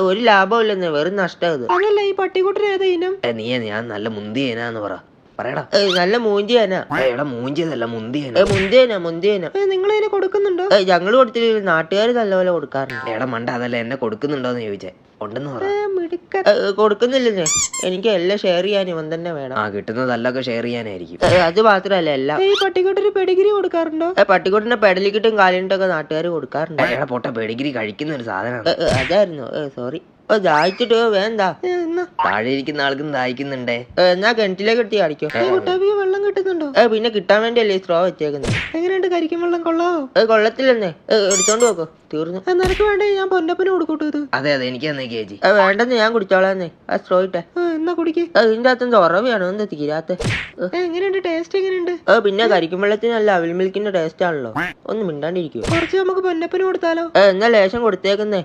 ഒരു ലാഭമില്ലെന്നേ, വെറും നഷ്ടം. അതല്ല ഈ പട്ടിക്കുട്ടൻ ഏതാ ഇനം? ഞാൻ നല്ല മുന്തിയനാന്ന് പറയടാ. നല്ല മൂഞ്ചിയനാ. എടാ മൂഞ്ചിയതല്ല, മുന്തിയന. മുന്തിയനാ. നിങ്ങൾ ഇതിനെ കൊടുക്കുന്നുണ്ടോ? ഞങ്ങള് കൊടുത്തില്ല, നാട്ടുകാർ നല്ലപോലെ കൊടുക്കാറുണ്ട്. എടാ മണ്ട, അതല്ല എന്നെ കൊടുക്കുന്നുണ്ടോന്ന് ചോദിച്ചേ. ഉണ്ടെന്ന് പറ. മിടുക്കൻ. കൊടുക്കുന്നില്ലെന്നേ, എനിക്ക് എല്ലാം ഷെയർ ചെയ്യാൻ ഇവൻ തന്നെ വേണം. കിട്ടുന്നതല്ലൊക്കെ ഷെയർ ചെയ്യാനായിരിക്കും. അത് മാത്രല്ല എല്ലാം. ഈ പട്ടിക്കുട്ടന് പെഡിഗ്രി കൊടുക്കാറുണ്ടോ? പട്ടിക്കുട്ടിനെ പെടലിക്കിട്ടും കാലിട്ടൊക്കെ നാട്ടുകാർ കൊടുക്കാറുണ്ട്. എടാ പൊട്ട, പെഡിഗ്രി കഴിക്കുന്ന ഒരു സാധനമാണ്. അതായിരുന്നു, സോറി. ദാഹിച്ചിട്ട് വേണ്ട. താഴെ ഇരിക്കുന്ന ആൾക്കും ദാഹിക്കുന്നുണ്ടേ. എന്നാ കിണറ്റിലേക്ക് ഇട്ടി അടിക്കോ. കുട്ടാപ്പിക്ക് വെള്ളം കിട്ടുന്നുണ്ടോ? പിന്നെ കിട്ടാൻ വേണ്ടിയല്ലേ സ്ട്രോ വെച്ചേക്കുന്നത്. എങ്ങനെയുണ്ട് കരിക്കും വെള്ളം? കൊള്ളാവോ? കൊള്ളത്തില്ലെന്നേ, എടുത്തോണ്ട് പോക്കോ, തീർന്നു. നിനക്ക് വേണ്ടേ ഞാൻ പൊന്നപ്പന് കൊടുക്കൂട്ടോ ഇത്? അതെ എനിക്ക് തന്നെ ചേച്ചി. വേണ്ടെന്ന് ഞാൻ കുടിച്ചോളാന്നേ, ആ സ്ട്രോ ഇട്ടെ. എന്നാ കുടിക്ക്. ഇതിന്റെ അകത്ത് ഉറവിയാണോ എന്താ തീരാത്ത? എങ്ങനെയുണ്ട് ടേസ്റ്റ്? എങ്ങനെയുണ്ട്? പിന്നെ കരിക്കും വെള്ളത്തിനല്ല അവിൽ മിൽക്കിന്റെ ടേസ്റ്റ് ആണല്ലോ. ഒന്ന് മിണ്ടാണ്ടിരിക്കുവോ? കുറച്ച് നമുക്ക് പൊന്നപ്പന് കൊടുത്താലോ? എന്നാ ലേശം കൊടുത്തേക്കുന്നേ.